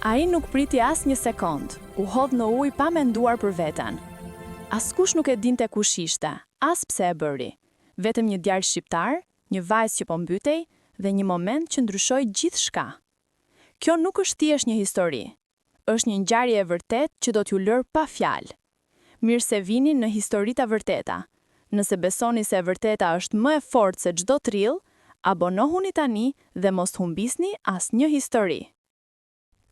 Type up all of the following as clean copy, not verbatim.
Ai nuk priti as një sekond, u hodh në ujë pa menduar për veten. Askush nuk e dinte kush ishte, as pse e bëri. Vetëm një djalë shqiptar, një vajzë që po mbytej dhe një moment që ndryshoi gjithçka. Kjo nuk është thjesht një histori. Është një ngjarje e vërtetë që do t'ju lër pa fjalë. Mirë se vini në historitë e vërteta. Nëse besoni se e vërteta është më e fortë se çdo trill, abonohuni tani dhe mos humbisni asnjë histori.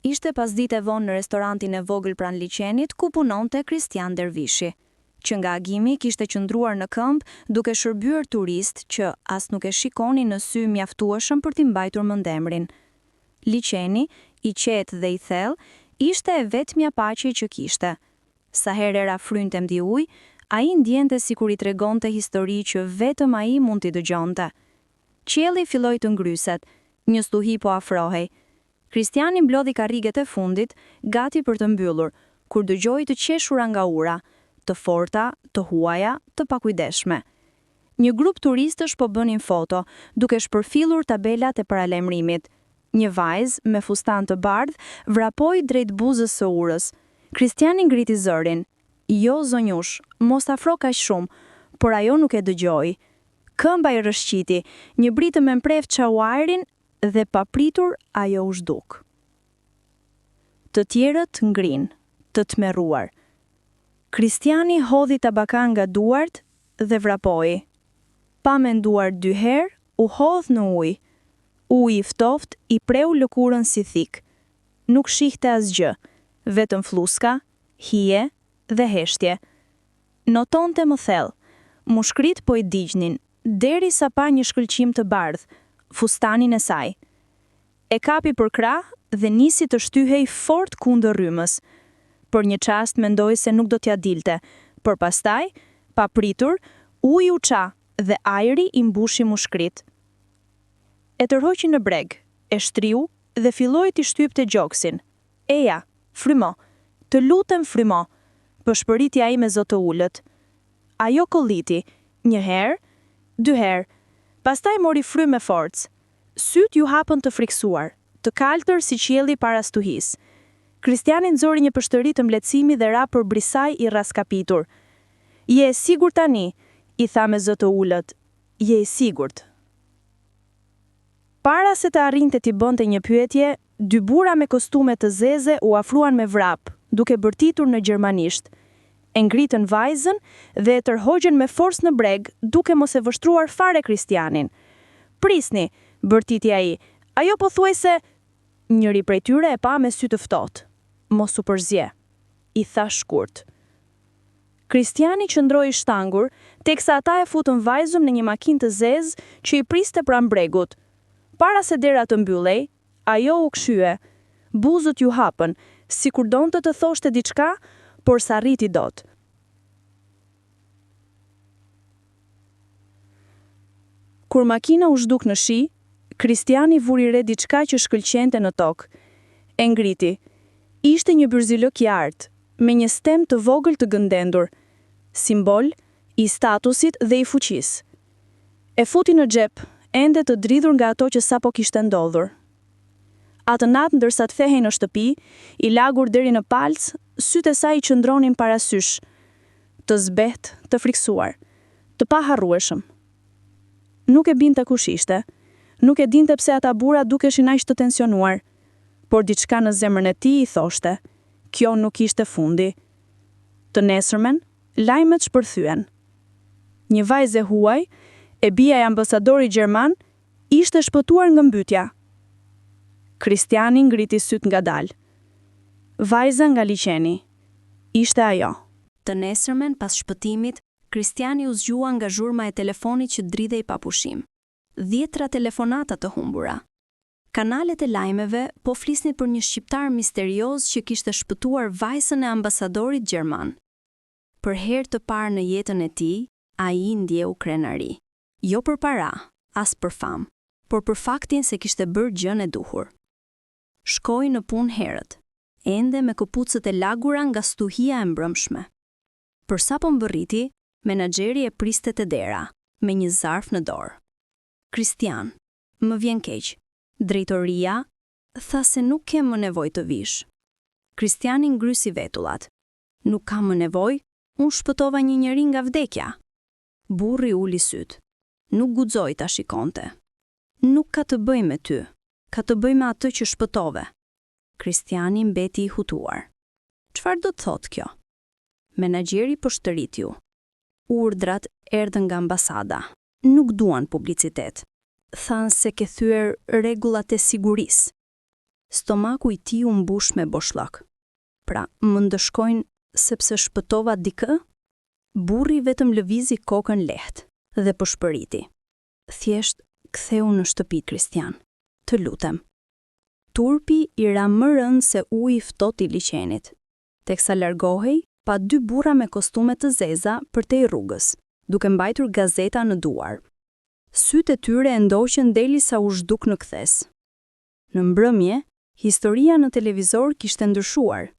Ishte pasditë e vonë në restorantin e vogël pranë liçenit ku punonte Kristian Dervishi, që nga agimi kishte qëndruar në këmbë duke shërbyer turist që as nuk e shikonin në sy mjaftueshëm për t'i mbajtur mendemrin. Liçeni, i qetë dhe i thellë, ishte e vetmja paqe që kishte. Sa herë era frynte mbi ujë, ai ndjente sikur i tregonte histori që vetëm ai mund t'i dëgjonte. Qielli filloi të ngryset, një stuhi po afrohej. Kristiani mblodhi karriget e fundit, gati për të mbyllur, kur dëgjoi të qeshura nga ura, të forta, të huaja, të pakujdeshme. Një grup turistësh po bënin foto, duke shpërfillur tabelat e paralajmërimit. Një vajzë me fustan të bardhë vrapoi drejt buzës së urës. Kristiani ngriti zërin. Jo, zonjush, mos afro kaq shumë, por ajo nuk e dëgjoi. Këmba i rrëshqiti, një britë me mpref çau ajrin dhe papritur ajo u zhduk. Të tjerët ngrin, të tmerruar. Kristiani hodhi tabakan nga duart dhe vrapoi. Pa menduar dy herë, u hodh në ujë. Uji i ftoftë i preu lëkurën si thik. Nuk shihte asgjë, vetëm fluska, hije dhe heshtje. Notonte më thellë, mushkrit po i digjnin, derisa pa një shkëlqim të bardhë, fustanin e saj. E kapi për krah dhe nisi të shtyhej fort kundër rrymës. Për një çast mendoi se nuk do t'ja dilte, por pastaj, pa pritur, uji u ça dhe ajri i mbushi mushkrit. E tërhoqi në breg, e shtriu dhe filloi t'i shtypte gjoksin. Eja, frymo, të lutem frymo, pëshpëriti ai me zot të ulët. Ajo kolliti, një herë, dy herë, pastaj mori frymë me forcë. Syt ju hapën të friksuar, të kaltër si qielli para stuhis. Kristiani nxori një pështëri të mbletësimi dhe ra për brisaj i raskapitur. Je e sigurt tani, i tha me zot të ulët. Je e sigurt. Para se të arrinte t'i bënte një pyetje, dy burra me kostume të zeze u afruan me vrap, duke bërtitur në gjermanisht. E ngritën vajzën dhe e tërhogjën me forcë në breg, duke mos e vështruar fare Kristianin. Prisni, bërtiti ai. Ajo pothuajse njëri prej tyre e pa me sy të ftohtë. Mos u përzje, i tha shkurt. Kristiani qëndroi i shtangur, teksa ata e futën vajzën në një makinë të zezë që i priste pranë bregut. Para se dera të mbyllej, ajo u kshye. Buzët ju hapën, sikur donte të thoshte diçka, por s'arriti dot. Kur makina u zhduk në shi, Kristiani vuri re diçka që shkëlqente në tokë. E ngriti. Ishte një byrzilok i artë, me një stem të vogël të gëndendur, simbol i statusit dhe i fuqisë. E futi në xhep, ende të dridhur nga ato që sapo kishte ndodhur. Atë natë ndërsa të thehej në shtëpi, i lagur deri në palcë, sytë e saj i qëndronin parasysh, të zbehtë, të friksuar, të paharrueshëm. Nuk e binte kush ishte, nuk e dinte pse ata burra dukeshin aq të tensionuar, por diçka në zemrën e tij i thoshte, kjo nuk ishte fundi. Të nesërmen, lajmet shpërthyen. Një vajzë e huaj, e bia e ambasadorit gjerman, ishte shpëtuar nga mbytja. Kristiani ngriti syt ngadalë. Vajza nga liçeni. Ishte ajo. Të nesërmen pas shpëtimit, Kristiani u zgjua nga zhurma e telefonit që dridhej pa pushim. 10 telefonata të humbura. Kanalet e lajmeve po flisnin për një shqiptar misterioz që kishte shpëtuar vajzën e ambasadorit gjerman. Për herë të parë në jetën e tij, ai ndjeu krenari. Jo për para, as për famë, por për faktin se kishte bërë gjën e duhur. Shkoi në punë herët, ende me këpucët e lagura nga stuhia e mbrëmshme. Për sa po mbërriti, menaxheri e priste te dera, me një zarf në dorë. Kristian, më vjen keq. Drejtoria, tha se nuk kem më nevojë të vish. Kristiani ngrysi vetullat. Nuk kam më nevojë, unë shpëtova një njeri nga vdekja. Burri uli syt. Nuk guxoi ta shikonte. Nuk ka të bëj me ty, ka të bëj me atë që shpëtove. Kristiani mbeti i hutuar. Çfarë do të thotë kjo? Menaxheri po shtërit ju. Urdhrat erdhën nga ambasada. Nuk duan publicitet. Thanë se ke thyer rregullat e sigurisë. Stomaku i tij u mbush me boshllok. Pra, më ndëshkojnë sepse shpëtova dikë? Burri vetëm lëvizi kokën lehtë dhe po shpëriti. Thjesht ktheu në shtëpi Kristian. Të lutem. Turpi i ra më rënd se uji i ftohtë i liçenit. Teksa largohej, pa dy burra me kostume të zeza përtej rrugës, duke mbajtur gazeta në duar. Sytë e tyre e ndoqën derisa u zhduk në kthes. Në mbrëmje, historia në televizor kishte ndryshuar.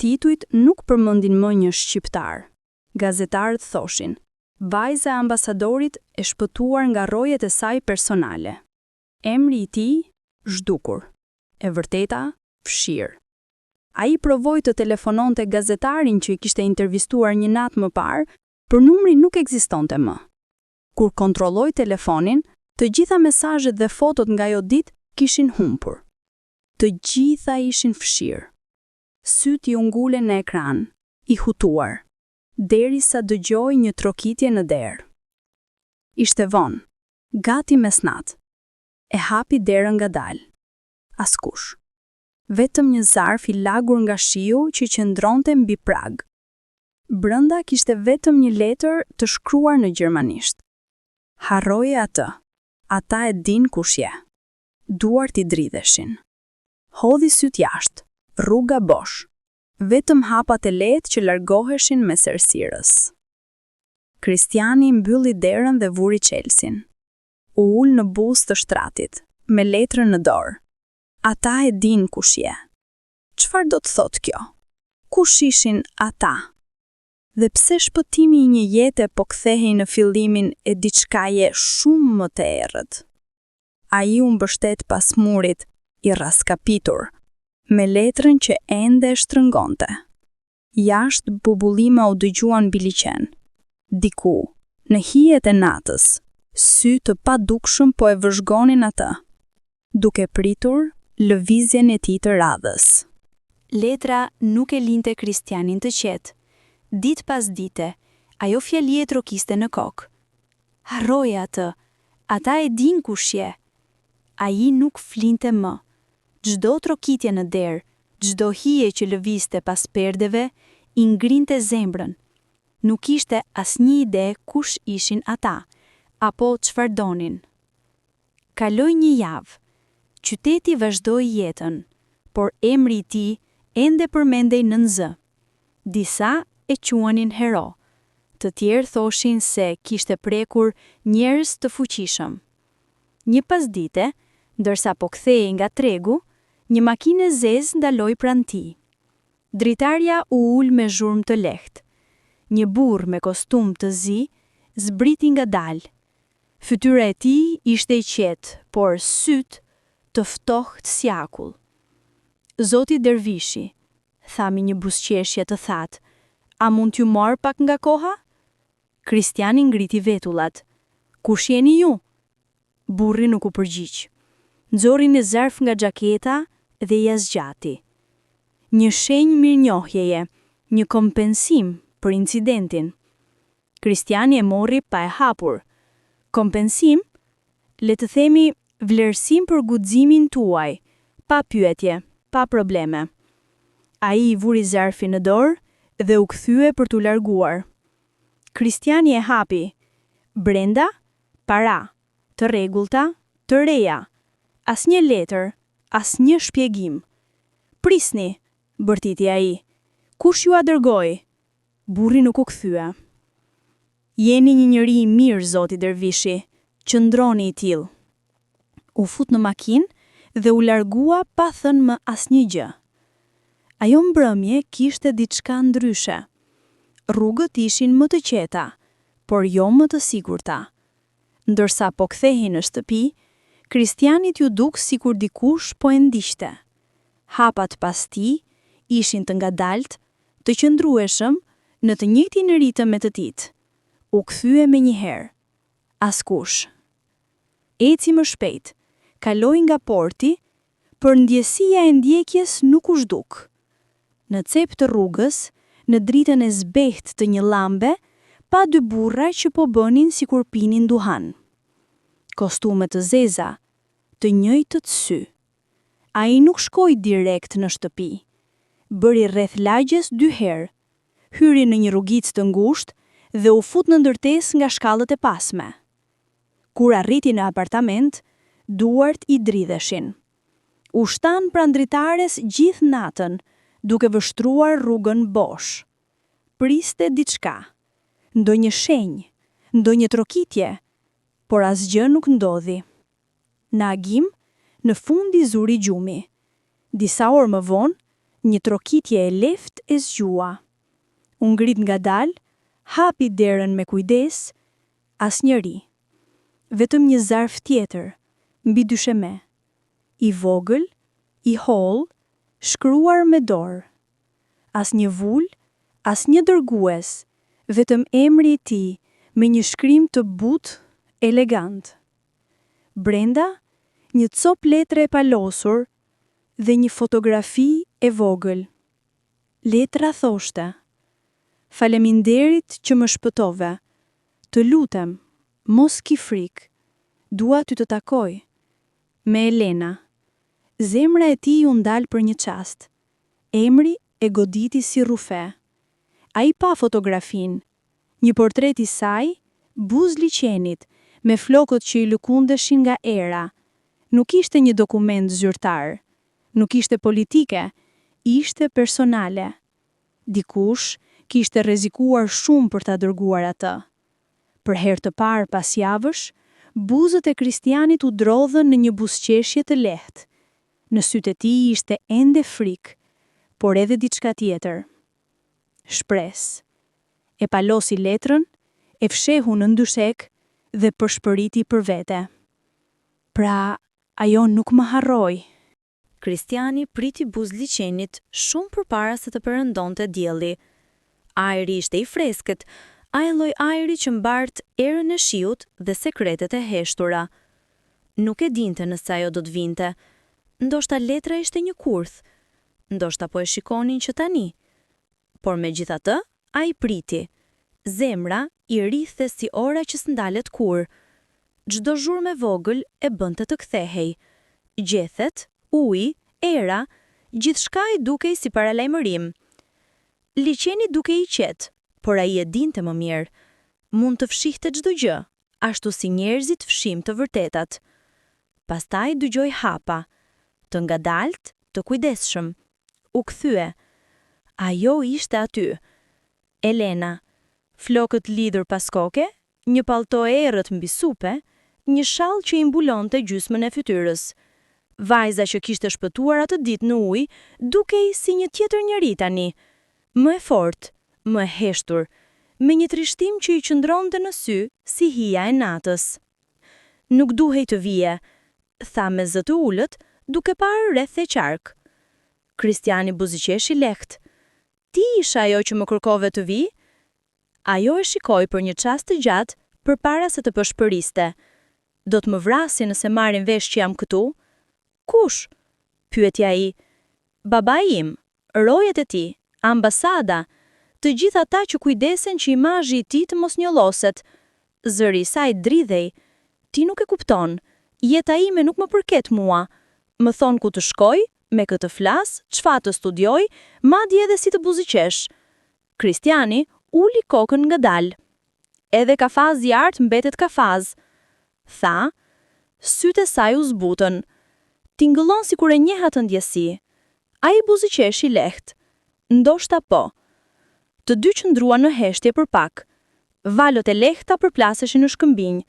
Titujt nuk përmendin më një shqiptar. Gazetarët thoshin: vajza e ambasadorit e shpëtuar nga rrojet e saj personale. Emri i tij zhdukur. E vërteta, fshir. Ai provoi të telefononte gazetarin që i kishte intervistuar një natë më parë, por numri nuk ekzistonte më. Kur kontrolloi telefonin, të gjitha mesazhet dhe fotot nga ajo ditë kishin humbur. Të gjitha ishin fshir. Syt i u ngulen në ekran, i hutuar, derisa dëgjoi një trokitje në derë. Ishte vonë, gati mesnatë. E hapi derën ngadalë. Askush. Vetëm një zarf i lagur nga shiu që qëndronte mbi prag. Brenda kishte vetëm një letër të shkruar në gjermanisht. Harroje atë. Ata e din kush je. Duart i dridheshin. Hodhi syt jashtë. Rruga bosh. Vetëm hapat e lehtë që largoheshin me sersirës. Kristiani mbylli derën dhe vuri çelsin. U ul në buzë të shtratit, me letrën në dorë. Ata e din kush je. Çfarë do të thotë kjo? Kush ishin ata? Dhe pse shpëtimi i një jete po kthehej në fillimin e diçkaje shumë më të errët? Ai u mbështet pas murit, i raskapitur, me letrën që ende e shtrëngonte. Jashtë bubullima u dëgjuan mbi liçen. Diku, në hijet e natës, sy të padukshëm po e vëzhgonin atë, duke pritur lëvizjen e tij të radhës. Letra nuk e linte Kristianin të qetë. Ditë pas dite, ajo fjali e trokiste në kokë. Harroje atë, ata e din kush je. Ai nuk flinte më. Çdo trokitje në derë, çdo hije që lëvizte pas perdeve, i ngrinte zemrën. Nuk ishte asnjë ide kush ishin ata, apo çfarë donin. Kaloi një javë. Qyteti vazhdoi jetën, por emri i tij ende përmendej nën zë. Disa e quanin hero, të tjerë thoshin se kishte prekur njerëz të fuqishëm. Një pasdite, ndërsa po kthehej nga tregu, një makinë e zezë ndaloi pranë tij. Dritarja u ul me zhurmë të lehtë. Një burr me kostum të zi zbriti ngadalë. Fytyra e tij ishte i qetë, por syt të ftohtë si akull. Zoti Dervishi, tha me një buzëqeshje të thatë, a mund t'ju marr pak nga koha? Kristiani ngriti vetullat. Kush jeni ju? Burri nuk u përgjigj. Nxori një zarf nga xhaketa dhe ia zgjati. Një shenjë mirënjohjeje, një kompensim për incidentin. Kristiani e morri pa e hapur. Kompensim? Le të themi vlerësim për guximin tuaj, pa pyetje, pa probleme. Ai i vuri zarfin në dorë dhe u kthye për t'u larguar. Kristiani e hapi. Brenda, para, të rregullta, të reja. Asnjë letër, asnjë shpjegim. Prisni, bërtiti ai. Kush ju a dërgoi? Burri nuk u kthye. Jeni një njeri i mirë, zoti Dervishi, qëndroni i tillë. U fut në makinë dhe u largua pa thënë më asnjë gjë. Ajo mbrëmje kishte diçka ndryshe. Rrugët ishin më të qeta, por jo më të sigurta. Ndërsa po kthehej në shtëpi, Kristianit ju duk si kur dikush po e ndiqte. Hapat pas tij ishin të ngadalt, të qëndrueshëm, në të njëjtin ritëm me të tij. U kthye menjëherë. Askush. Eci më shpejt, kaloi nga porti, për ndjesia e ndjekjes nuk u zhduk. Në cep të rrugës, në dritën e zbehtë të një llambe, pa dy burra që po bënin sikur pinin duhan. Kostume të zeza, të njëjtët sy. Ai nuk shkoi direkt në shtëpi. Bëri rreth lagjes 2 herë. Hyri në një rrugicë të ngushtë dhe u fut në ndërtesë nga shkallët e pasme. Kur arriti në apartament, duart i dridheshin. U shtan pranë dritares gjithë natën, duke vështruar rrugën bosh. Priste diçka, ndonjë shenjë, ndonjë trokitje, por asgjë nuk ndodhi. Në agim, në fund i zuri gjumi. Disa orë më vonë, një trokitje e lehtë e zgjua. U ngrit ngadalë, hapi derën me kujdes, asnjëri. Vetëm një zarf tjetër, mbi dysheme. I vogël, i hollë, shkruar me dorë. Asnjë vul, asnjë dërgues, vetëm emri i tij me një shkrim të butë, elegant. Brenda, një cop letre e palosur dhe një fotografi e vogël. Letra thoshte: Faleminderit që më shpëtove. Të lutem, mos ki frikë. Dua ty të takoj. Me Elena. Zemra e tij u ndal për një çast. Emri e goditi si rrufe. Ai pa fotografin, një portret i saj, buzë liçenit, me flokët që i lëkundeshin nga era. Nuk ishte një dokument zyrtar, nuk ishte politike, ishte personale. Dikush kishte rrezikuar shumë për ta dërguar atë. Për herë të parë pas javësh, buzët e Kristianit u drodhën në një buzëqeshje të lehtë. Në sytë e tij ishte ende frikë, por edhe diçka tjetër. Shpresë. E palosi letrën, e fshehu në ndyshek dhe përshpëriti për vete. Pra, ajo nuk më harroi. Kristiani priti buzëliçenit shumë përpara se të perëndonte dielli. Ajri ishte i freskët, ai lloj ajri që mbart erën e shiut dhe sekretet e heshtura. Nuk e dinte nëse ajo do të vinte. Ndoshta letra ishte një kurth, ndoshta po e shikonin që tani. Por megjithatë, ai priti. Zemra i rrithe si ora që s'ndalet kur. Çdo zhurmë e vogël e bënte të kthehej. Gjethet, uji, era, gjithçka i dukej si paralajmërim. Liçeni dukej i qetë, por ai e dinte më mirë. Mund të fshihte çdo gjë, ashtu si njerëzit fshim të vërtetat. Pastaj dëgjoi hapa, të ngadalt, të kujdesshëm. U kthye. Ajo ishte aty. Elena, flokët lidhur pas koke, një pallto e errët mbi supe, një shall që i mbulonte gjysmën e fytyrës. Vajza që kishte shpëtuar atë ditë në ujë, dukej si një tjetër njeri tani, më e fortë, më e heshtur, me një trishtim që i qëndronte në sy si hija e natës. Nuk duhej të vije, tha me zë të ulët, duke parë rreth e qark. Kristiani buzëqeshi lehtë. Ti isha ajo që më kërkove të vi? Ajo e shikoi për një çast të gjatë përpara se të përshpëriste. Do të më vrasi nëse marrin vesh që jam këtu? Kush? Pyeti ai. Babai im, rojet e tij, ambasada, të gjithë ata që kujdesen që imazhi i tij të mos njolloset. Zëri i saj dridhej. Ti nuk e kupton. Jeta ime nuk më përket mua. Më thon ku të shkoj, me këtë flas, çfarë të studioj, madje edhe si të buzëqesh. Kristiani uli kokën ngadalë. Edhe kafazi i art mbetet kafaz. Tha, sytë e saj u zbutën. Tingëllon sikur e njeh atë ndjesi. Ai buzëqeshi lehtë. Ndoshta po. Të dy qëndruan në heshtje për pak. Valët e lehta përplaseshin në shkëmbinj.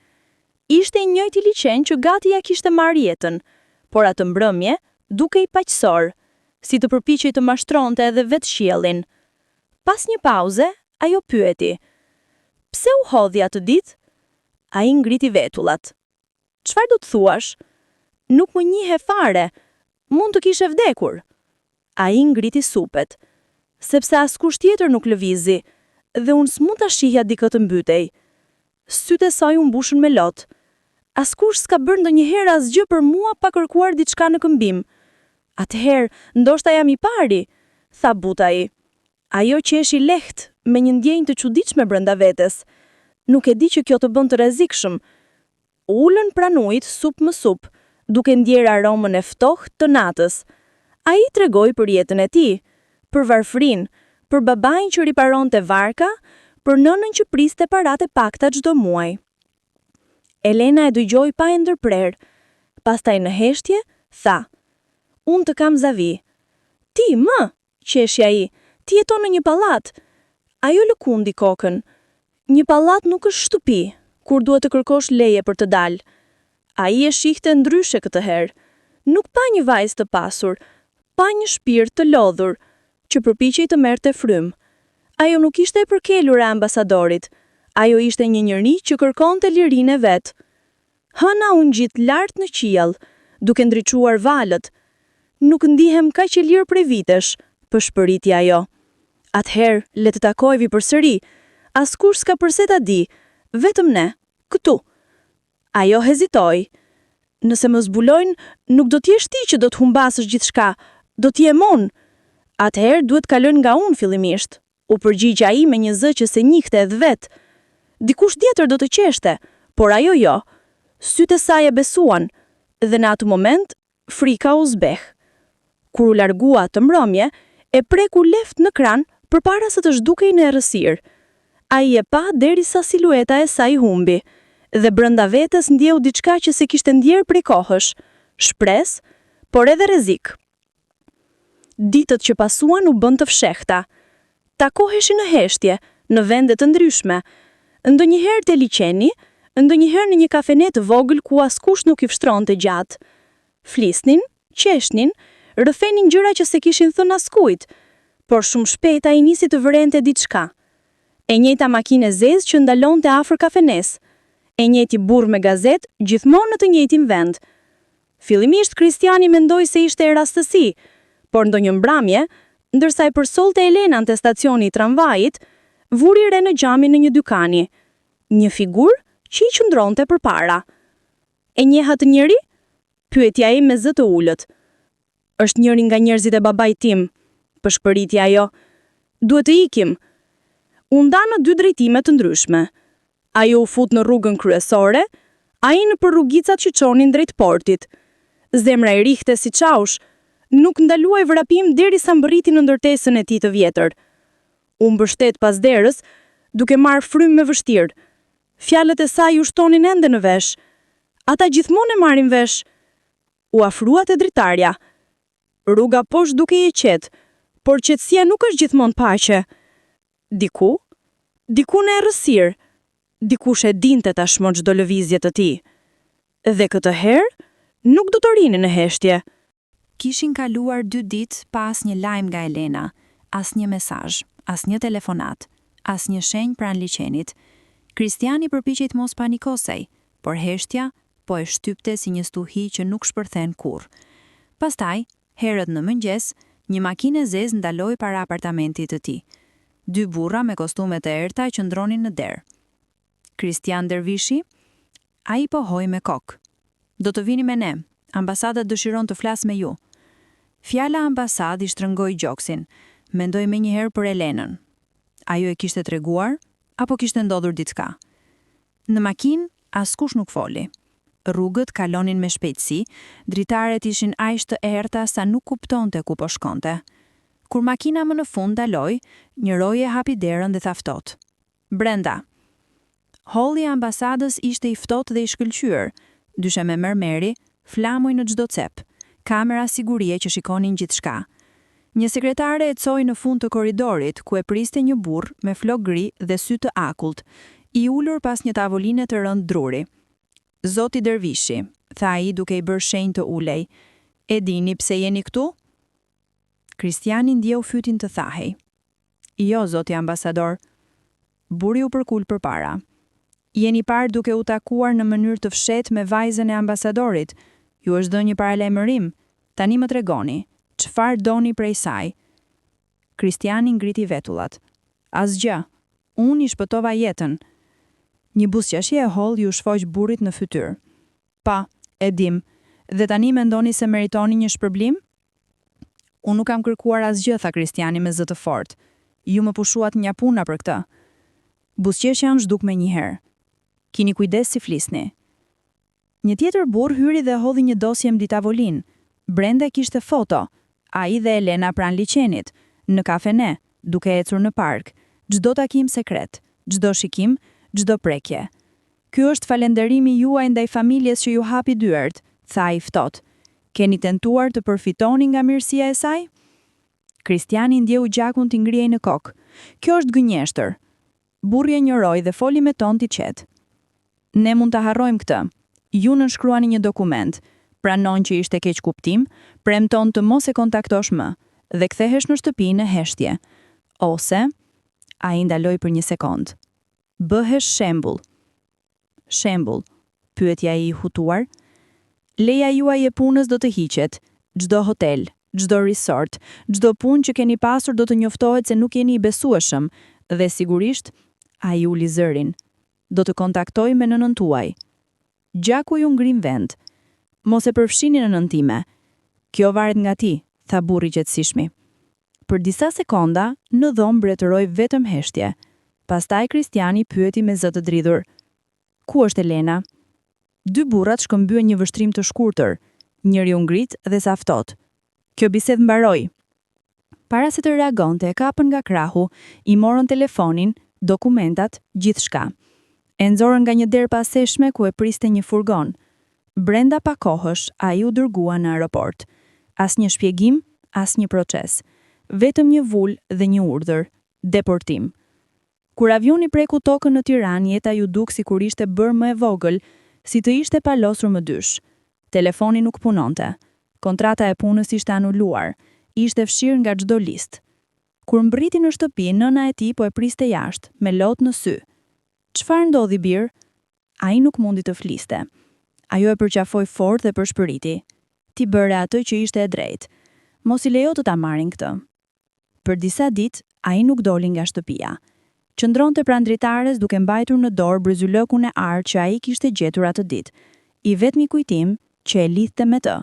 Ishte i njëjti liçen që gati ja kishte marrë jetën, por atë mbrëmje dukej paqësor, si të përpiqej të mashtronte edhe vetë qiellin. Pas një pauze, ajo pyeti. Pse u hodhi atë ditë? Ai ngriti vetullat. Çfarë do të thuash? nuk më njihe fare, mund të kishe vdekur. Ai ngriti supet, sepse askush tjetër nuk lëvizi, dhe unë s'mund ta shihja dikë të mbytej. Sytë e saj u mbushën me lot. Askush s'ka bërë ndonjëherë asgjë për mua pa kërkuar diçka në këmbim. Atëherë, ndoshta jam i pari, tha buta ai. Ajo qeshi lehtë, me një ndjenjë të çuditshme brenda vetes. Nuk e di që kjo të bën të rrezikshëm. Ulën pranë ujit sup më sup, duke ndjerë aromën e ftohtë të natës. Ai tregoi për jetën e tij, për varfërinë, për babain që riparonte varka, për nënën që priste paratë e pakta çdo muaj. Elena e dëgjoi pa e ndërprer. Pastaj në heshtje, tha: "Unë të kam zavi." "Ti, më?" qeshi ai. "Ti jeton në një pallat." Ajo lëkundi kokën. "Një pallat nuk është shtëpi, kur duhet të kërkosh leje për të dalë." Ai e shihte ndryshe këtë herë. Nuk pa një vajzë të pasur, pa një shpirt të lodhur, që përpiqej të merrte frymë. Ajo nuk ishte e përkelur e ambasadorit. Ajo ishte një njeri që kërkonte lirinë e vet. Hëna u ngjit lart në qiell, duke ndriçuar valët. "Nuk ndihem kaq e lirë prej vitesh", pëshpëriti ajo. "Atëherë, le të takojmë përsëri. Askush s'ka përse ta di, vetëm ne, këtu." Ajo hezitoi. "Nëse më zbulojnë, nuk do t'jesh ti që do të humbasësh gjithçka, do t'jem unë." "Atëherë duhet kalojnë nga unë fillimisht", u përgjigj ai me një zë që se njihte edhe vet. Dikush tjetër do të qeshte, por ajo jo. Sytë e saj e besuan, dhe në atë moment frika u zbeh. Kur u largua të mbrëmje, e preku lehtë në kran përpara se të zhdukej në errësirë. Ai e pa derisa silueta e saj humbi, dhe brenda vetes ndjeu diçka që se kishte ndjerë prej kohësh, shpresë, por edhe rrezik. Ditët që pasuan u bën të fshehta. Takoheshin në heshtje, në vende të ndryshme, ndonjëherë te liçeni, ndonjëherë në një kafene të vogël ku askush nuk i vshtronte gjatë. Flisnin, qeshnin, rrëfenin gjëra që se kishin thënë askujt, por shumë shpejt ai nisi të vërente diçka. E njëjta makinë e zezë që ndalonte afër kafenes, e njëjti burr me gazetë, gjithmonë në të njëjtin vend. Fillimisht Kristiani mendoi se ishte e rastësi, por ndonjë mbrëmje, ndërsa e përsollte Elenën te stacioni i tramvajit, vuri re në xhamin në një dykani. Një figurë që i qëndronte përpara. "E njeh atë njeri?" pyeti ai me zë të ulët. "Është njëri nga njerëzit e babait tim", pëshpëriti ajo. "Duhet të ikim." U nda në dy drejtime të ndryshme. Ajo u fut në rrugën kryesore, ai në për rrugicat që çonin drejt portit. Zemra i rihte si çaush, nuk ndaluaj vrapim derisa mbërriti në ndërtesën e tij të vjetër. U mbështet pas derës, duke marrë frymë me vështirë. Fjalët e saj u shtonin ende në vesh. Ata gjithmonë e marrin vesh. U afrua te dritarja. Rruga poshtë duke i qetë, por qetësia nuk është gjithmonë paqe. Diku në errësirë, dikush e dinte tashmë çdo lëvizje të tij. Dhe këtë herë nuk do të rinin në heshtje. Kishin kaluar 2 ditë pa asnjë lajm nga Elena, asnjë mesazh, asnjë telefonat, asnjë shenjë pranë liçenit. Kristiani përpiqej të mos panikosej, por heshtja po e shtypte si një stuhi që nuk shpërthen kurrë. Pastaj, herët në mëngjes, një makinë e zezë ndaloi para apartamentit të tij. 2 burra me kostume të errta qëndronin në derë. Kristian Dervishi, ai po hoi me kokë. "Do të vini me ne, ambasada dëshiron të flasë me ju." Fjala ambasad i shtrëngoi gjoksin, mendoi menjëherë për Elenën. Ajo e kishte treguar, apo kishte ndodhur diçka? Në makinë askush nuk foli. Rrugët kalonin me shpejtësi, dritaret ishin aq të errta sa nuk kuptonte ku po shkonte. Kur makina më në fund daloi, një roje hapi derën dhe tha ftohtë: "Brenda." Holli i ambasadës ishte i ftohtë dhe i shkëlqyer, dyshe me mermeri, flamuj në çdo cep, kamera sigurie që shikonin gjithçka. Një sekretare e coi në fund të korridorit, ku e priste një burr me flok gri dhe sy të akullt, i ulur pas një tavoline të rënd druri. "Zoti Dervishi", tha ai duke i bërë shenjë të ulej, "e dini pse jeni këtu?" Kristiani ndjeu fytin të thahej. "Jo, zoti ambasador." Burri u përkul përpara. "Jeni parë duke u takuar në mënyrë të fshehtë me vajzën e ambasadorit?" Ju është dhënë një paralajmërim, tani më tregoni, çfarë doni prej saj? Kristiani ngriti vetullat. Asgjë, unë i shpëtova jetën. Një buzëqeshje e holl ju shfoq burrit në fytyrë. Pa, e dim, dhe tani mendoni se meritoni një shpërblim? Unë nuk kam kërkuar asgjë, tha Kristiani me zë të fortë. Ju më pushuat një puna për këtë. Buzëqeshja u zhduk me njëherë. Kini kujdes si flisni. Një tjetër burr hyri dhe hodhi një dosje mbi tavolinë. Brenda kishte foto, ai dhe Elena pranë liçenit, në kafene, duke ecur në park, çdo takim sekret, çdo shikim, çdo prekje. Ky është falënderimi juaj ndaj familjes që ju hapi dyert, tha ai ftohtë. Keni tentuar të përfitoni nga mirësia e saj? Kristiani ndjeu gjakun t'i ngrihej në kokë. Kjo është gënjeshtër. Burri e njëroi dhe foli me ton t'i qetë. Ne mund ta harrojmë këtë. Ju nënshkruani një dokument, pranon që ishte keq kuptim, premton të mos e kontaktosh më dhe kthehesh në shtëpi në heshtje. Ose, ai ndaloi për një sekond. Bëhesh shembull. Shembull, pyetja ai i hutuar. Leja juaj e punës do të hiqet, çdo hotel, çdo resort, çdo punë që keni pasur do të njoftohet se nuk jeni i besueshëm dhe sigurisht ai uli zërin. Do të kontaktoj me nënën tuaj. Gjaku ju ngrim vend. Mos e përfshini nënën time. Kjo varet nga ti, tha burri qetësishmi. Për disa sekonda, në dhomë mbretëroi vetëm heshtje. Pastaj Kristiani pyeti me zë të dridhur. Ku është Elena? Dy burrat shkëmbyen një vështrim të shkurtër. Njëri u ngrit dhe sa ftohtë. Kjo bisedë mbaroi. Para se të reagonte, e kapën nga krahu, i morën telefonin, dokumentat, gjithçka. E nxorën nga një derë paseshme ku e priste një furgon. Brenda pak kohësh, ai u dërgua në aeroport. Asnjë shpjegim, asnjë proces. Vetëm një vul dhe një urdhër, deportim. Kur avioni preku tokën në Tiranë, jeta ju duk sikur ishte bërë më e vogël, si të ishte palosur më dysh. Telefoni nuk punonte. Kontrata e punës ishte anuluar, ishte fshirë nga çdo listë. Kur mbriti në shtëpi, nëna e tij po e priste jashtë, me lotë në sy. Çfarë ndodhi bir? Ai nuk mundi të fliste. Ajo e përqafoi fort dhe përshpëriti. Ti bëre atë që ishte e drejtë. Mos i lejo të ta marrin këtë. Për disa ditë, ai nuk doli nga shtëpia. Qëndronte pranë dritares duke mbajtur në dorë bryzylëkun e artë që ai kishte gjetur atë ditë. I vetmi kujtim që e lidhte me të.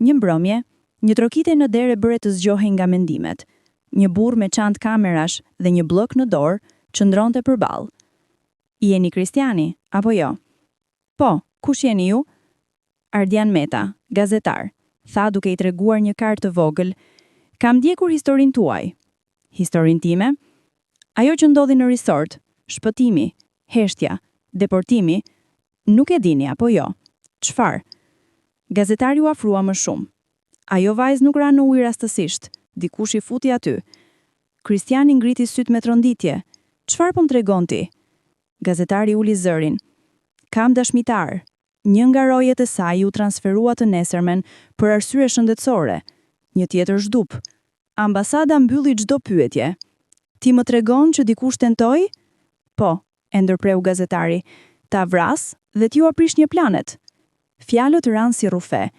Një mbrëmje, një trokitje në derë bëre të zgjohej nga mendimet. Një burr me çantë kamerash dhe një bllok në dorë qëndronte përballë. Jeni Kristiani, apo jo? Po, kush jeni ju? Ardian Meta, gazetar, tha duke i treguar një kartë të vogël. Kam ndjekur historinë tuaj. Historinë time? Ajo që ndodhi në resort, shpëtimi, heshtja, deportimi, nuk e dini apo jo? Çfarë? Gazetari u afrua më shumë. Ajo vajzë nuk ra në ujë rastësisht, dikush i futi aty. Kristiani ngriti sytë me tronditje. Çfarë po më tregon ti? Gazetari uli zërin. Kam dashmitar. Një nga rojet e saj u transferua të nesërmen për arsye shëndetësore. Një tjetër zhdup. Ambasada mbylli çdo pyetje. Ti më tregon që dikush tentoi? Po, e ndërpreu gazetari. Ta vras dhe t'ju aprish një planet. Fjalët ranë si rrufe.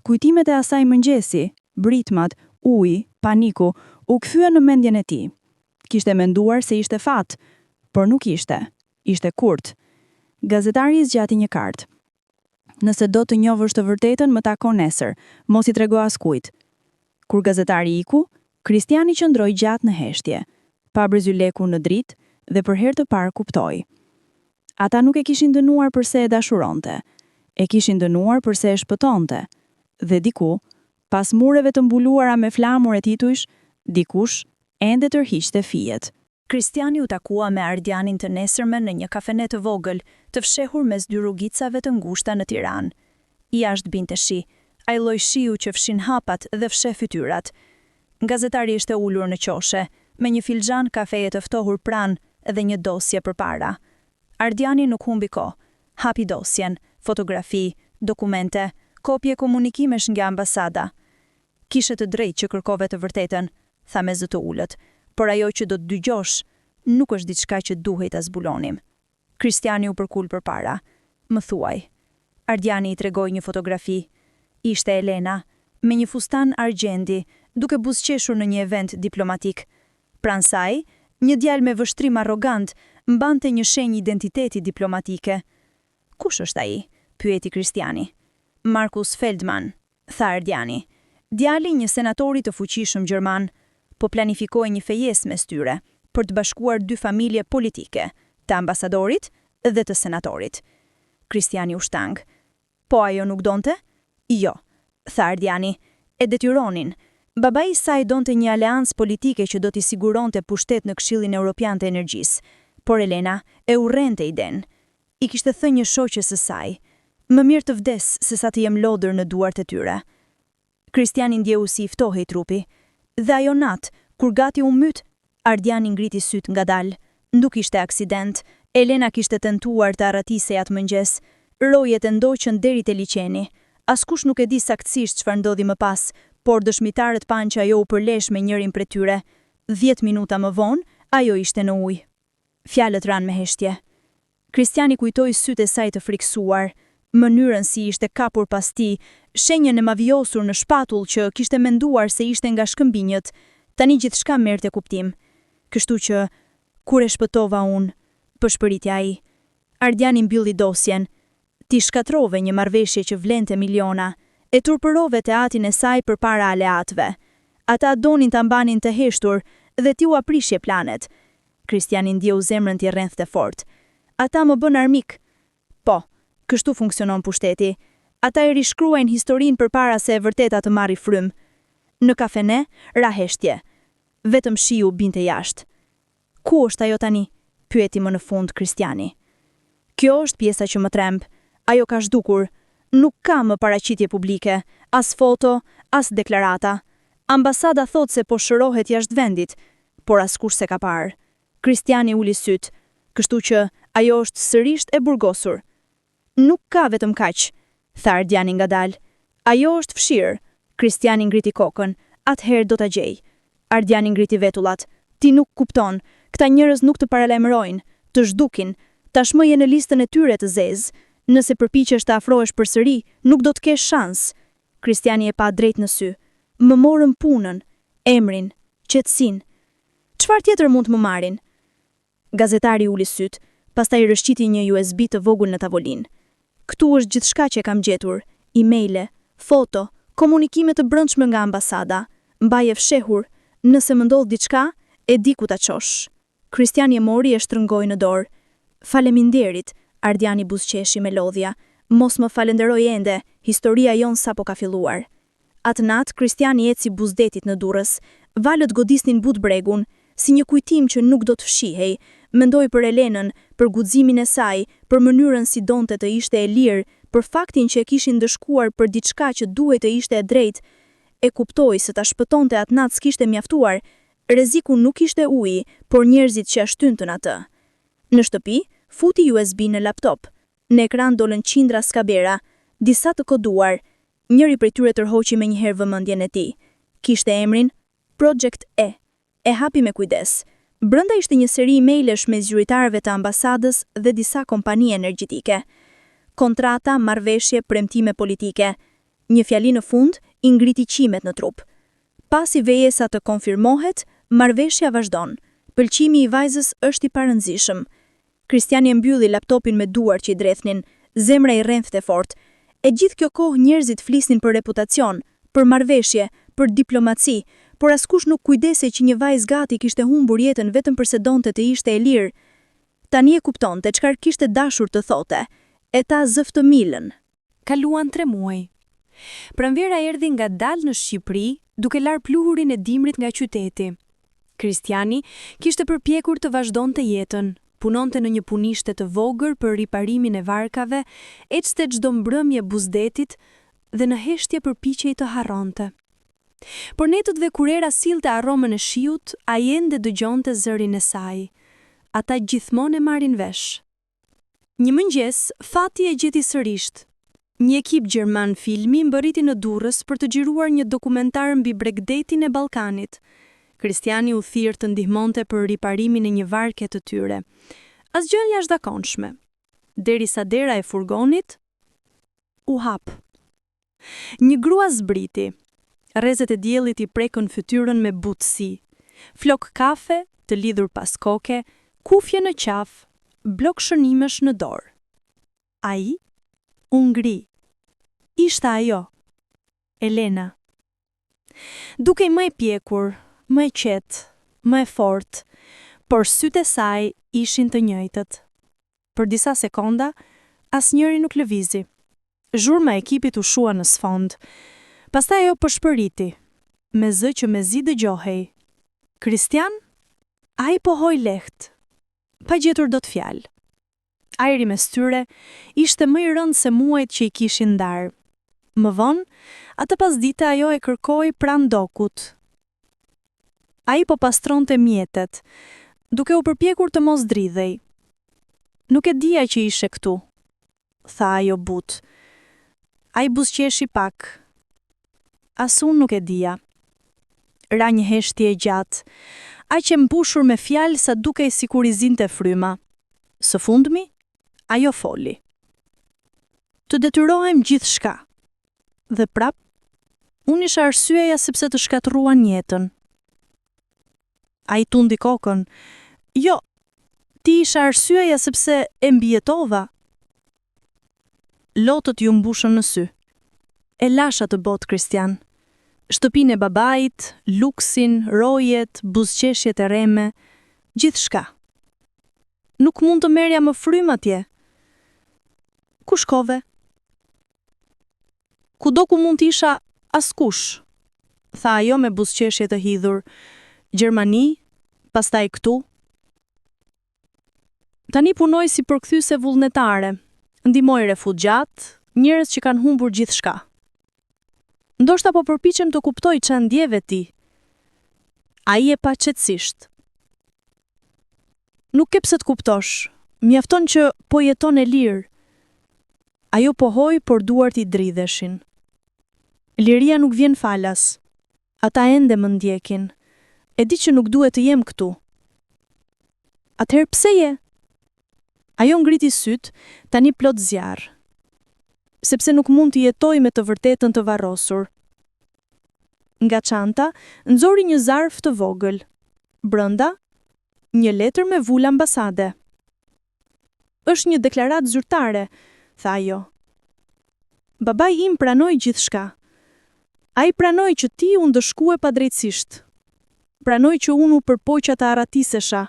Kujtimet e asaj mëngjesi, britmat, uji, paniku, u kthyen në mendjen e tij. Kishte menduar se ishte fat, por nuk ishte. Ishte kurt. Gazetari i zgjati një kartë. Nëse do të njohësh të vërtetën, më tako nesër, mos i trego askujt. Kur gazetari iku, Kristiani qëndroi gjatë në heshtje, pa bryzyleku në dritë dhe për herë të parë kuptoi. Ata nuk e kishin dënuar përse e dashuronte, e kishin dënuar përse e shpëtonte. Dhe diku, pas mureve të mbuluara me flamur e titujsh, dikush ende tërhiqte fijet. Kristiani u takua me Ardianin të nesërmen në një kafene të vogël, të fshehur mes dy rrugicave të ngushta në Tiranë. Jashtë binte shi, ai lloj shiu që fshin hapat dhe fsheh fytyrat. Gazetari ishte ulur në qoshe, me një filxhan kafeje të ftohur pranë dhe një dosje përpara. Ardiani nuk humbi kohë, hapi dosjen, fotografi, dokumente, kopje komunikimesh nga ambasada. Kishe të drejtë që kërkove të vërtetën, tha me zë të ulët, por ajo që do të dëgjosh nuk është diçka që duhej ta zbulonim. Kristiani u përkul përpara. Më thuaj. Ardiani i tregoi një fotografi. ishte Elena, me një fustan argjendi, duke buzëqeshur në një event diplomatik. Pranë saj, një djalë me vështrim arrogant mbante një shenjë identiteti diplomatike. "Kush është ai?" pyeti Kristiani. "Markus Feldman", tha Ardiani, djali një senatori të fuqishëm gjerman, po planifikoi një fejesë mes tyre për të bashkuar dy familje politike, të ambasadorit dhe të senatorit. Kristiani u shtang. "Po ajo nuk donte?" "Jo", tha Ardiani, "e detyronin. Babai i saj donte një aleancë politike që do t'i siguronte pushtet në Këshillin Evropian të Energjisë, por Elena e urrente idenë. I kishte thënë një shoqes së saj, "Më mirë të vdes se sa të jem lodër në duart e tyre." Kristiani ndjeu si i ftohej trupi, dhe ajo natë, kur gati u myt, Ardiani ngriti syt ngadalë. Nuk ishte aksident, Elena kishte tentuar të arratisej atë mëngjes. Rojet e ndoqën deri te liçeni. Askush nuk e di saktësisht çfarë ndodhi më pas, por dëshmitarët panë që ajo u përlesh me njërin prej tyre. 10 minuta më vonë, ajo ishte në ujë. Fjalët ranë me heshtje. Kristiani kujtoi sytë e saj të friksuar, mënyrën si ishte kapur pas tij, shenjën e mavjosur në shpatull që kishte menduar se ishte nga shkëmbinjët. Tani gjithçka merrte kuptim. Kështu që, kur e shpëtova unë, përshpëriti ai. Ardiani mbylli dosjen. "Ti shkatrove një marrëveshje që vlente miliona, e turpërove teatin e saj përpara aleatëve. Ata donin ta mbanin të heshtur dhe ti u aprishje planet." Kristiani ndjeu zemrën t'i rrethte fort. "Ata më bën armik." "Po, kështu funksionon pushteti. Ata e rishkruajnë historinë përpara se e vërteta të marrë frym." Në kafene, ra heshtje. Vetëm shiu binte jashtë. "Ku është ajo tani?" pyeti më në fund Kristiani. "Kjo është pjesa që më tremb. Ajo ka zhdukur. Nuk ka më paraqitje publike, as foto, as deklarata. Ambasada thot se po shërohet jashtë vendit, por askush se ka parë." Kristiani uli syt, kështu që ajo është sërish e burgosur. "Nuk ka vetëm kaq", tha Ardiani ngadalë. "Ajo është fshirë." Kristiani ngriti kokën. "Atëherë do ta gjej." Ardiani ngriti vetullat. "Ti nuk kupton. Këta njerëz nuk të paralajmërojnë, të zhdukin. Tashmë je në listën e tyre të zezë. Nëse përpiqesh të afrohesh përsëri, nuk do të kesh shans." Kristiani e pa drejt në sy. "Më morën punën, emrin, qetësinë. Çfarë tjetër mund të më marrin?" Gazetari uli syt, pastaj rëshqiti një USB të vogël në tavolinë. "Këtu është gjithçka që kam gjetur, emaile, foto, komunikime të brendshme nga ambasada. Mbaje fshehur, nëse më ndodh diçka, e di ku ta çosh." Kristiani e mori e shtrëngoi në dorë. "Faleminderit", Ardiani buzëqeshi me lodhja. "Mos më falenderoj ende, historia jon sapo ka filluar." Atë natë, Kristiani eci buzdetit në Durrës. Valët godisnin but bregun, si një kujtim që nuk do të fshihej. Mendoi për Elenën, për guximin e saj, për mënyrën si donte të ishte e lirë, për faktin që e kishin ndëshkuar për diçka që duhej të ishte e drejtë. E kuptoi se ta shpëtonte atë natë s'kishte mjaftuar. Rreziku nuk ishte uji, por njerëzit që ashtyntën atë. Në shtëpi, futi USB në laptop. Në ekran dolën qindra skabera, disa të koduar. Njëri prej tyre tërhoqi me njëherë vëmendjen e tij. Kishte emrin Project E. E hapi me kujdes. Brenda ishte një seri emailësh me zyrtarëve të ambasadës dhe disa kompani energjetike. Kontrata, marrëveshje, premtime politike. Një fjali në fund i ngriti qimet në trup. Pasi vejesa të konfirmohet, marrëveshja vazhdon. Pëlqimi i vajzës është i parëndësishëm. Kristiani e mbylli laptopin me duar që i drethnin, zemra i rrethte fort. E gjithë kjo kohë njerëzit flisnin për reputacion, për marrëveshje, për diplomaci, por askush nuk kujdesej që një vajzë gati kishte humbur jetën vetëm përse donte të ishte e lirë. Tani e kuptonte çfarë kishte dashur të thote, e ta zëftë milën. Kaluan 3 muaj. Pranvera erdhi ngadalë në Shqipëri, duke larë pluhurin e dimrit nga qyteti. Kristiani kishte përpjekur të vazhdonte jetën, punonte në një punishte të vogël për riparimin e varkave, ecste çdo mbrëmje buzdetit dhe në heshtje përpiqej të harronte. Por netët dhe kurera sillte aromën e shiut, ai ende dëgjonte zërin e saj. Ata gjithmonë e marrin vesh. Një mëngjes, fati e gjeti sërish. Një ekip gjerman filmi mbërriti në Durrës për të xhiruar një dokumentar mbi Bregdetin e Ballkanit. Kristiani u thirr të ndihmonte për riparimin e një varke të tyre. Asgjë jashtëzakonshme. Derisa dera e furgonit u hap. Një grua zbriti. Rrezet e diellit I prekën fytyrën me butësi. Flok kafe, të lidhur pas koke, kufje në qaf, blok shënimesh në dorë. Ai u ngri. Ishte ajo, Elena. Dukej më e pjekur, më e qetë, më e fortë, por sytë e saj ishin të njëjtët. Për disa sekonda, asnjëri nuk lëvizi. Zhurma e ekipit u shua në sfond. Pastaj ajo përshpëriti, me zë që mezi dëgjohej. Kristian? Ai pohoi lehtë, pa gjetur dot fjalë. Ajri mes tyre ishte më I rëndë se muajt që I kishin ndarë. Më vonë, atë pasdite ajo e kërkoi pranë dokut. Ai po pastronte mjetet, duke u përpjekur të mos dridhej. Nuk e dija që ishe këtu, tha ajo butë. Ai buzëqeshi pak. As unë nuk e dija. Ra një heshtje e gjatë, aq e mbushur me fjalë sa dukej sikur I zinte fryma. Së fundmi, ajo foli. Të detyrohem gjithçka. Dhe prap, unë isha arsyeja sepse të shkatruan jetën. Ai tundi kokën. Jo, ti isha arsyeja sepse e mbijetova. Lotët ju mbushën në sy. E lasha të botë, Kristian. Shtëpinë e babait, luksin, rojet, buzëqeshjet e reme, gjithçka. Nuk mund të merja më frymë atje. Ku shkove? Kudo ku mund t'isha askush, tha ajo me buzëqeshje të hidhur. Gjermani, pastaj këtu. Tani punoj si përkthyese vullnetare, ndihmoj refugjat, njerëz që kanë humbur gjithçka. Ndoshta po përpiqem të kuptoj çfarë ndjeve ti. Ai e pa qetësisht. Nuk ke pse të kuptosh, mjafton që po jeton e lirë. Ajo pohoi, por duart I dridheshin. Liria nuk vjen falas. Ata ende më ndjekin. E di që nuk duhet të jem këtu. Atëherë pse je? Ajo ngriti syt, tani plot zjarr. Sepse nuk mund të jetoj me të vërtetën të varrosur. Nga çanta nxori një zarf të vogël. Brenda, një letër me vul ambasade. Është një deklaratë zyrtare, tha ajo. Babai im pranoi gjithçka. Ai pranoi që ti u ndëshkue padrejtësisht. Pranoi që unë u përpoqja të arratisesha.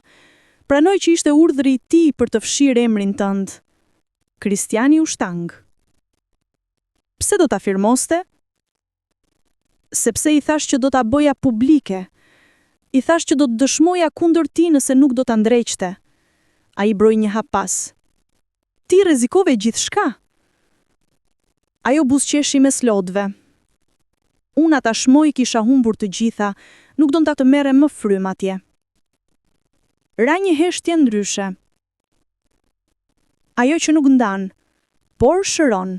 Pranoi që ishte urdhri I tij për të fshirë emrin tënd. Kristiani u shtang. Pse do ta firmoste? Sepse I thash që do ta bëja publike. I thash që do të dëshmoja kundër ti nëse nuk do ta ndreqte. Ai broi një hap pas. Ti rrezikove gjithçka. Ajo buzëqeshi mes lodhve. Unë tashmë kisha humbur të gjitha, nuk donta të merre më frymë atje. Ra një heshtje ndryshe. Ajo që nuk ndan, por shëron.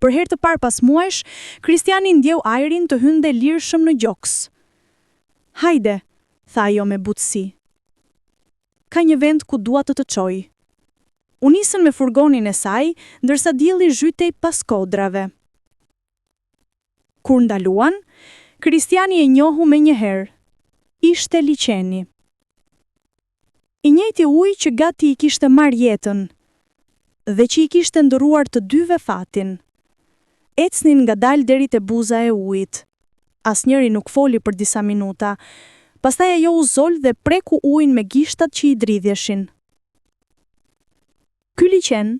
Për herë të parë pas muajsh, Kristiani ndjeu ajrin të hynte lirshëm në gjoks. Hajde, tha ajo me butësi. Ka një vend ku dua të të çoj. U nisën me furgonin e saj, ndërsa dielli zhytej pas kodrave. Kur ndaluan, Kristiani e njohu me njëherë. Ishte liçeni. I njëjti ujë që gati I kishte marrë jetën, dhe që I kishte ndëruar të dyve fatin. Ecnin ngadalë deri te buza e ujit. Asnjëri nuk foli për disa minuta, pastaj ajo u zol dhe preku ujin me gishtat që I dridhjeshin. Ky liçen,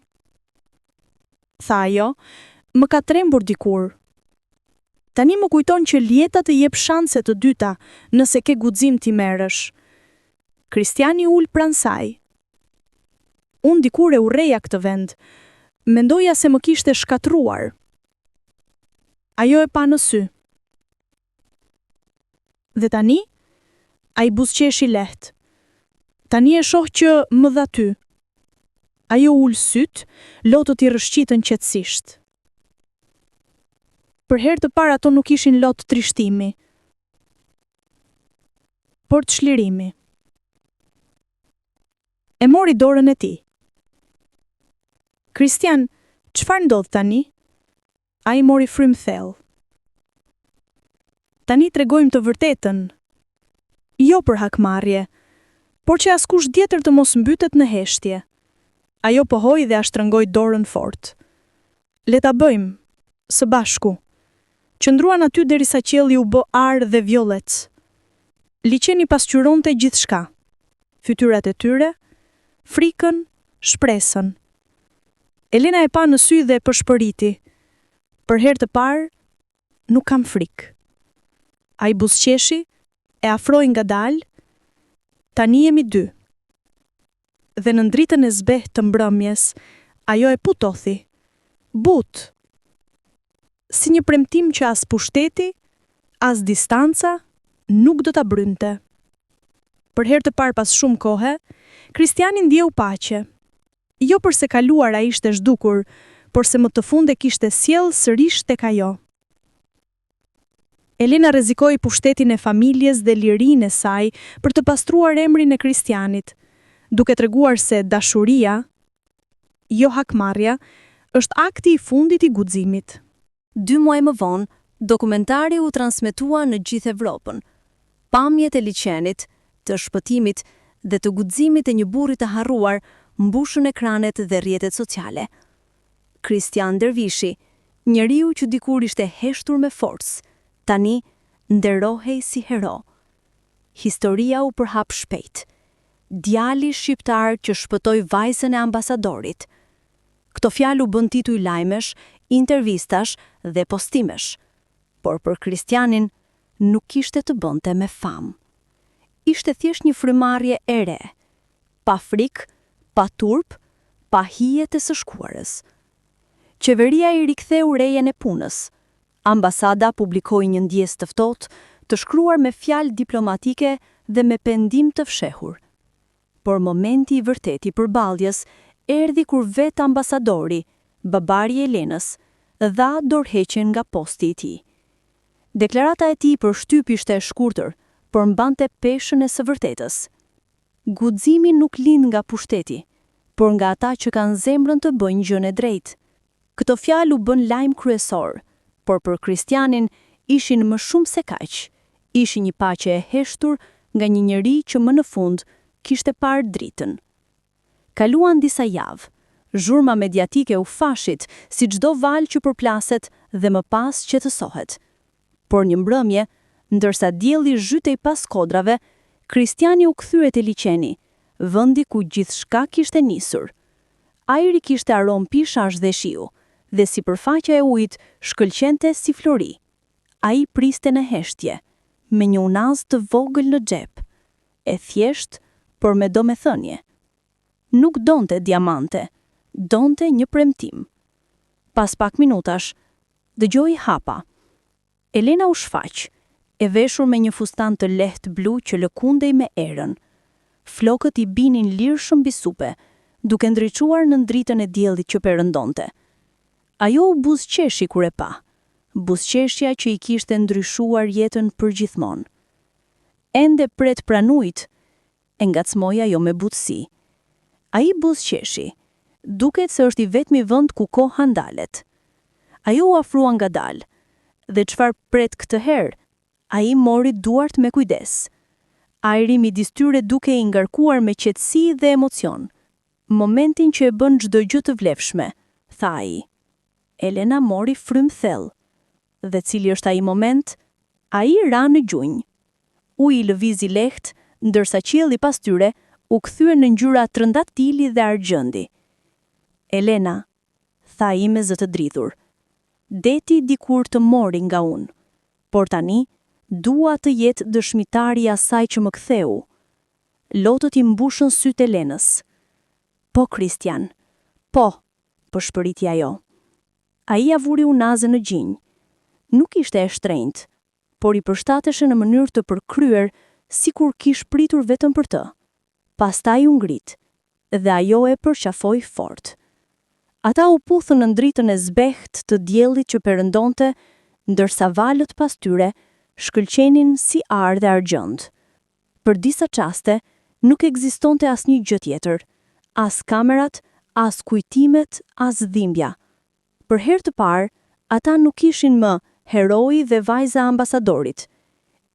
tha ajo, më ka trembur dikur. Tani më kujton që ljeta të jep shanse të dyta nëse ke guxim t'i merresh. Kristiani ul pranë saj. Unë dikur e urreja këtë vend. Mendoja se më kishte shkatruar. Ajo e pa në sy. Dhe tani, ai buzëqeshi lehtë. Tani e shoh që më dha ty. Ajo ul syt, lotët I rrëshqitën qetësisht. Për herë të parë ato nuk ishin lot trishtimi, por të çlirimi. E mori dorën e tij. Kristian, çfarë ndodh tani? A i mori frym thellë. Tani tregojmë të vërtetën. Jo për hakmarrje, por që askush tjetër të mos mbytet në heshtje. Ajo pohoi dhe ashtrëngoi dorën fort. Le ta bëjmë, së bashku. Qëndruan aty derisa qielli u bë arë dhe violec. Liçeni pasqyronte gjithçka. Fytyrat e tyre, frikën, shpresën. Elena e pa në sy dhe përshpëriti. Për herë të parë, nuk kam frikë. A i buzëqeshi, e afroi ngadalë. Tani jemi dy. Dhe në dritën e zbehtë të mbrëmjes, ajo e putothi. But. Si një premtim që as pushteti, as distanca nuk do ta brynte. Për herë të parë pas shumë kohe, Kristiani ndjeu paqe. Jo përse kaluara ishte zhdukur, por se më të funde kishte sjellë sërish tek ajo. Elena rrezikoi pushtetin e familjes dhe lirinë e saj për të pastruar emrin e Kristianit, duke treguar se dashuria, jo hakmarrja, është akti i fundit i guximit. 2 muaj më vonë, dokumentari u transmetua në gjithë Evropën. Pamjet e liçenit, të shpëtimit dhe të guximit e një burri të harruar mbushën ekranet dhe rrjetet sociale. Kristian Dervishi, njeriu që dikur ishte heshtur me forcë, tani nderohej si hero. Historia u përhap shpejt. Djali shqiptar që shpëtoi vajzën e ambasadorit. Këto fjalë u bën titull lajmesh, intervistash dhe postimesh. Por për Kristianin nuk kishte të bënte me famë. Ishte thjesht një frymarrje e re. Pa frikë, pa turp, pa hije të së shkuarës. Qeveria i riktheu rejen e punës. Ambasada publikoi një ndjes të ftohtë, të shkruar me fjalë diplomatike dhe me pendim të fshehur. Por momenti i vërtet i përballjes erdhi kur vetë ambasadori, babari i Elenës, dha dorëheqjen nga posti i tij. Deklarata e tij për shtyp ishte e shkurtër, por mbante peshën e së vërtetës. Guximi nuk lind nga pushteti, por nga ata që kanë zemrën të bëjnë gjën e drejtë. Këto fjalë u bën lajm kryesor, por për Kristianin ishin më shumë se kaq. Ishin një paqe e heshtur nga një njeri që më në fund kishte parë dritën. Kaluan disa javë. Zhurma mediatike u fashit si çdo valë që përplaset dhe më pas qetësohet. Por një mbrëmje, ndërsa dielli zhytej pas kodrave, Kristiani u kthye te liçeni, vendi ku gjithçka kishte nisur. Ajri kishte aromë pishash dhe shiu, dhe sipërfaqja e ujit shkëlqente si flori. Ai priste në heshtje, me një unaz të vogël në xhep, e thjesht, por me domethënie. Nuk donte diamante, donte një premtim. Pas pak minutash, dëgjoi hapa. Elena u shfaq, e veshur me një fustan të lehtë blu që lëkundej me erën. Flokët i binin lirshëm mbi supe, duke ndriçuar në dritën e diellit që perëndonte. Ajo u buzëqeshi kur e pa. Buzëqeshja që i kishte ndryshuar jetën përgjithmonë. Ende pret pranujt, e ngacmoi ajo me butësi. Ai buzëqeshi, duket se është i vetmi vend ku koha ndalet. Ajo u afrua ngadalë, dhe çfarë pret këtë herë? Ai mori duart me kujdes. Ajri midis tyre duke i ngarkuar me qetësi dhe emocion. Momentin që e bën çdo gjë të vlefshme, tha ai. Elena mori frym thellë. Dhe cili është ai moment? Ai ra në gjunjë. Uji lëvizi lehtë, ndërsa qielli pas tyre u kthye në ngjyra trëndatili dhe argjendi. Elena, tha ai me zë të dridhur. Deti dikur të mori nga unë, por tani dua të jetë dëshmitari i asaj që më ktheu. Lotët i mbushën sytë Elenës. Po, Kristian, po, përshpëriti ajo. Ai avuri unazën në gjinj. Nuk ishte e shtrenjtë, por i përshtateshe në mënyrë të përkryer, sikur kish pritur vetëm për të. Pastaj u ngrit, dhe ajo e përqafoi fort. Ata u puthën në dritën e zbehtë të diellit që perëndonte, ndërsa valët pas tyre shkëlqenin si arë dhe argjend. Për disa çaste nuk ekzistonte asnjë gjë tjetër, as kamerat, as kujtimet, as dhimbja. Për herë të parë, Ata nuk ishin më heroi dhe vajza ambasadorit.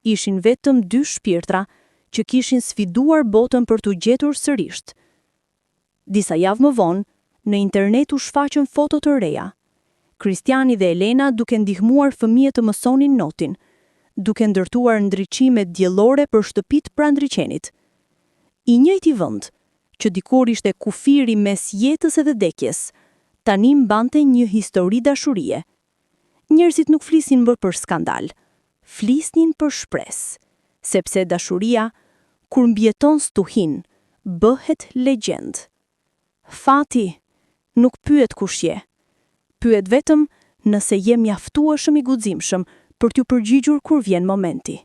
Ishin vetëm dy shpirtra që kishin sfiduar botën për t'u gjetur sërish. Disa javë më vonë, në internet u shfaqën foto të reja. Kristiani dhe Elena duke ndihmuar fëmijët të mësonin notin, duke ndërtuar ndriçime diellore për shtëpitë pranë liçenit. I njëjti vend, që dikur ishte kufiri mes jetës edhe vdekjes, tani mbante një histori dashurie. Njerëzit nuk flisin më për skandal, flisnin për shpresë, sepse dashuria, kur mbjeton stuhin, bëhet legjend. Fati nuk pyet kush je, pyet vetëm nëse je mjaftueshëm i guximshëm për t'u përgjigjur kur vjen momenti.